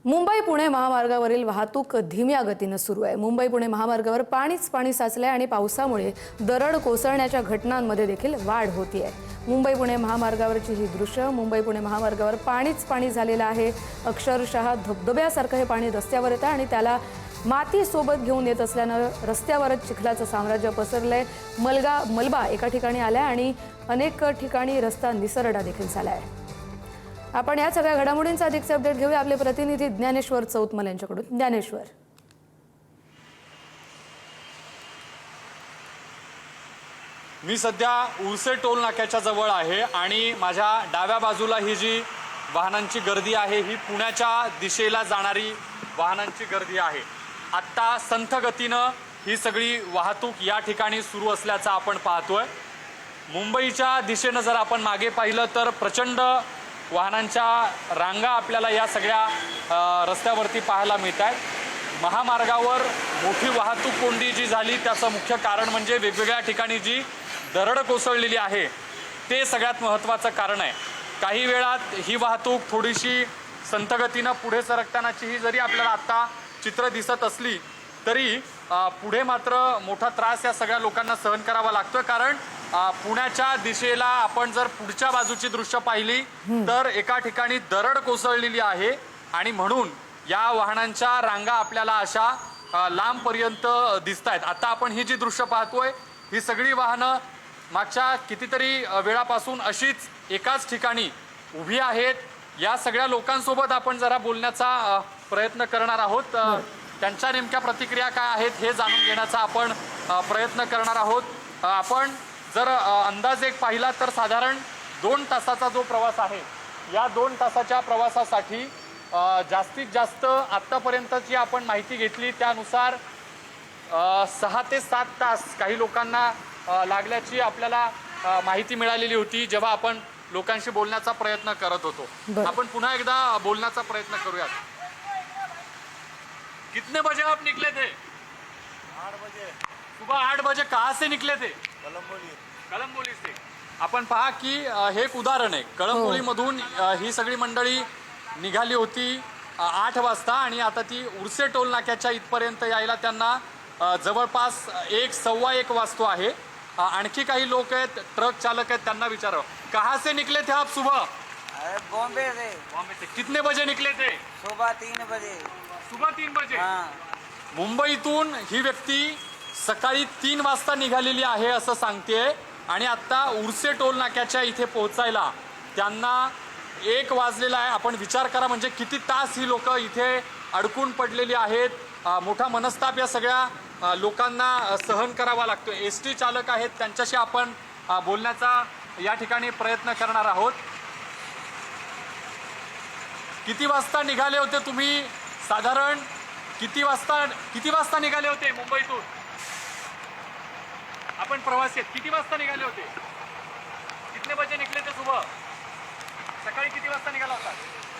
मुंबई पुणे महामार्गावरील वाहतूक धीम्या गतीने सुरू आहे। मुंबई पुणे महामार्गावर पाणी साचले आणि पावसामुळे दरड कोसळण्याच्या घटनांमध्ये देखील वाढ होती आहे। मुंबई पुणे महामार्गावरची ही दृश्य, मुंबई पुणे महामार्गावर पाणी झालेलं आहे। अक्षरशः धबधब्यासारखं हे पाणी रस्त्यावर येतं आणि त्याला माती सोबत घेऊन येत असल्यानं रस्त्यावरच चिखलाचं साम्राज्य पसरलंय। मलबा एका ठिकाणी आलाय आणि अनेक ठिकाणी रस्ता निसरडा देखील झालाय। आपण या सगळ्या घडामोडींचा अधिकचे अपडेट घेऊया आपले प्रतिनिधी ज्ञानेश्वर चौतमल यांच्याकडून। ज्ञानेश्वर, मी सध्या उरसे टोल नाक्याच्या जवळ आहे आणि माझ्या डाव्या बाजूला ही जी वाहनांची गर्दी आहे ही पुण्याच्या दिशेला जाणारी वाहनांची गर्दी आहे। आत्ता संथ गतीनं ही सगळी वाहतूक या ठिकाणी सुरू असल्याचं आपण पाहतोय। मुंबईच्या दिशेनं जर आपण मागे पाहिलं तर प्रचंड वाहनांच्या रांगा आपल्याला या सगळ्या रस्त्यावरती पाहायला मिळतात। महामार्गावर मोठी वाहतूक कोंडी जी झाली त्याचं मुख्य कारण म्हणजे वेगवेगळ्या ठिकाणी जी दरड कोसळलेली आहे ते सगळ्यात महत्त्वाचं कारण आहे। काही वेळात ही वाहतूक थोडीशी संथ गतीनं पुढे सरकतानाची ही जरी आपल्याला आत्ता चित्र दिसत असली तरी पुढे मात्र मोठा त्रास या सगळ्या लोकांना सहन करावा लागतोय। कारण पुण्याच्या दिशेला आपण जर पुढच्या बाजूची दृश्य पाहिली तर एका ठिकाणी दरड कोसळलेली आहे आणि म्हणून या वाहनांच्या रांगा आपल्याला अशा लांबपर्यंत दिसत आहेत। आता आपण ही जी दृश्य पाहतोय ही सगळी वाहनं मागच्या कितीतरी वेळापासून अशीच एकाच ठिकाणी उभी आहेत। या सगळ्या लोकांसोबत आपण जरा बोलण्याचा प्रयत्न करणार आहोत। त्यांच्या नेमक्या प्रतिक्रिया काय आहेत हे जाणून घेण्याचा आपण प्रयत्न करणार आहोत। आपण जर अंदाज एक पाहिला तर साधारण 2 तासाचा जो प्रवास आहे या 2 तासाच्या प्रवासासाठी जास्तीत जास्त आत्तापर्यंतची आपण माहिती घेतली त्यानुसार 6 ते 7 तास काही लोकांना लागल्याची आपल्याला माहिती मिळालेली होती जेव्हा आपण लोकांशी बोलण्याचा प्रयत्न करत होतो। आपण पुन्हा एकदा बोलण्याचा प्रयत्न करूयात। कितने बजे आप निकले थे? 8 बजे। सुबह 8 बजे कहाँ से निकले थे? कळंबोली से। आपण पहा की हे एक उदाहरण आहे। कळंबोलीमधून ही सगळी मंडळी निघाली होती 8 वाजता आणि आता ती उरसे टोल नाक्याच्या इथपर्यंत यायला त्यांना जवळपास 1-1:15 वाजतो आहे। आणखी काही लोक आहेत, ट्रक चालक आहेत, त्यांना विचारावं कहाँ से निकले थे आप सुबह? बॉम्बे से। बॉम्बे से। कितने बजे निकले थे? सुबह 3 बजे। सुबह 3 बजे। हाँ। मुंबईतून ही व्यक्ती सकाळी 3 वाजता निघालेली आहे असं सांगते आणि आता उरसे टोल नाक्याच्या इथे पोहोचायला त्यांना 1 वाजलेला आहे। आपण विचार करा म्हणजे किती तास ही लोक इथे अडकून पडलेली आहेत। मोठा मनस्ताप या सगळ्या लोकांना सहन करावा लागतो। एसटी चालक आहेत त्यांच्याशी आपण बोलण्याचा या ठिकाणी प्रयत्न करणार आहोत। किती वाजता निघाले होते तुम्ही? साधारण किती वाजता निघाले होते मुंबईतून? आपण प्रवासी आहेत, किती वाजता निघाले होते? कितने बजे निकले थे सुबह? सकाळी किती वाजता निघाला होता?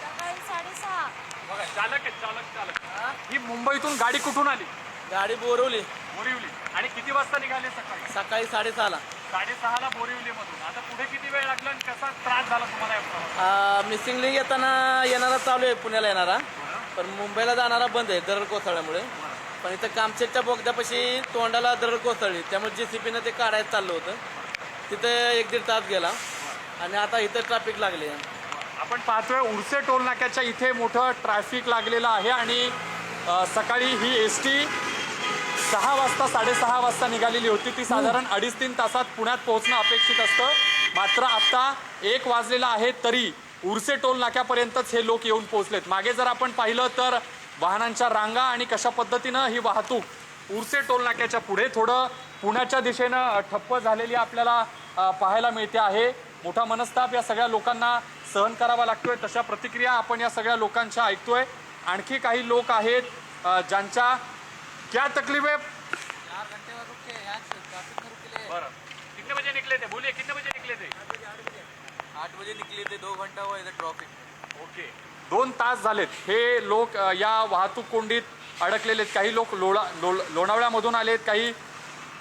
सकाळी 6:30। बघा चालक आहेत, चालक। ही मुंबईतून गाडी कुठून आली? गाडी बोरिवली। बोरिवली। आणि किती वाजता निघाले सकाळी? सकाळी 6:30ला। 6:30ला बोरिवलीमधून। आता पुढे किती वेळ लागला आणि कसा त्रास झाला तुम्हाला या प्रवासात? मिसिंग लिंक येताना येणारा चालू आहे, पुण्याला येणारा, पण मुंबईला जाणारा बंद आहे दरड कोसळल्यामुळे। पण इथं कामचेकच्या बोगद्यापाशी तोंडाला दरड कोसळली त्यामुळे JCPनं ते काढायचं चाललं होतं। तिथं 1-1.5 तास गेला आणि आता इथं ट्रॅफिक लागले। आपण पाहतोय उरसे टोल नाक्याच्या इथे मोठं ट्रॅफिक लागलेलं आहे आणि सकाळी ही एसटी 6 वाजता 6:30 वाजता निघालेली होती। ती साधारण 2.5-3 तासात पुण्यात पोहोचणं अपेक्षित असतं। मात्र आता 1 वाजलेला आहे तरी उरसे टोल नाक्यापर्यंतच हे लोक येऊन पोहोचलेत। मागे जर आपण पाहिलं तर वाहनांच्या रांगा आणि कशा पद्धतीनं ही वाहतूक उरसे टोल नाक्याच्या पुढे थोडं पुण्याच्या दिशेनं ठप्प झालेली आपल्याला पाहायला मिळते आहे। मोठा मनस्ताप या सगळ्या लोकांना सहन करावा लागतोय। तशा प्रतिक्रिया आपण या सगळ्या लोकांच्या ऐकतोय। आणखी काही लोक आहेत ज्यांच्या क्या तकलीफ है? 4 घंटे रुके यहाँ से ट्रैफिक में रुके। बरं, कितने बजे निकले थे? बोलिए कितने बजे निकले थे? 8 बजे निकले थे। 2 घंटा हुआ इधर ट्रैफिक। ओके, 2 तास झालेत हे लोक या वाहतूक कोंडीत अडकलेले आहेत। काही लोक लोणावळ्यामधून आलेत, काही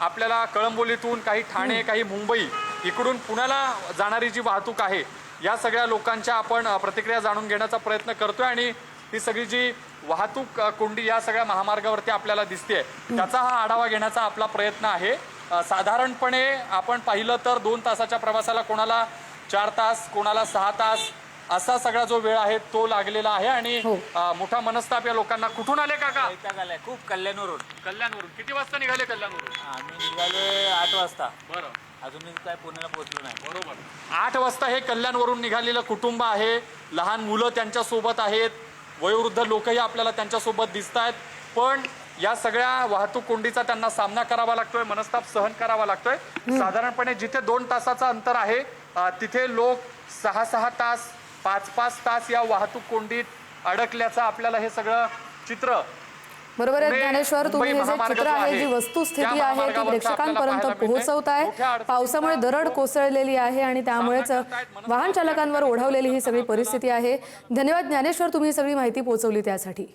आपल्याला कळंबोलीतून, काही ठाणे, काही मुंबई, इकडून पुण्याला जाणारी जी वाहतूक आहे या सगळ्या लोकांच्या आपण प्रतिक्रिया जाणून घेण्याचा प्रयत्न करतोय आणि ही सगळी जी वाहतूक कोंडी या सगळ्या महामार्गावरती आपल्याला दिसते, त्याचा हा आढावा घेण्याचा आपला प्रयत्न आहे. साधारणपणे आपण पाहिलं तर 2 तासाच्या प्रवासाला कोणाला 4 तास, कोणाला 6 तास असा सगळा जो वेळ आहे तो लागलेला आहे. आणि मोठा मनस्ताप या लोकांना. कुठून आले काका? खूप कल्याणवरून. कल्याणवरून. किती वाजता निघाले कल्याणवरून? आम्ही निघालोय 8 वाजता. बरं, अजूनही काय पुण्याला पोहोचलो नाही. बरोबर. 8 वाजता हे कल्याणवरून निघालेलं कुटुंब आहे. लहान मुलं त्यांच्या सोबत आहेत, वयोवृद्ध लोकही आपल्याला त्यांच्यासोबत दिसत आहेत. पण या सगळ्या वाहतूक कोंडीचा त्यांना सामना करावा लागतोय, मनस्ताप सहन करावा लागतोय. साधारणपणे जिथे 2 तासाचं अंतर आहे तिथे लोक 6-6 तास, 5-5 तास या वाहतूक कोंडीत अडकल्याचं आपल्याला हे सगळं चित्र. बरोबर आहे ज्ञानेश्वर, तुम्ही हे जे चित्र आहे, जी वस्तुस्थिती आहे ती प्रेक्षकांपर्यंत पोहोचवताय. पावसामुळे दरड कोसळलेली आहे आणि त्यामुळेच वाहन चालकांवर ओढवलेली ही सगळी परिस्थिती आहे. धन्यवाद ज्ञानेश्वर, तुम्ही ही सगळी माहिती पोहोचवली त्यासाठी.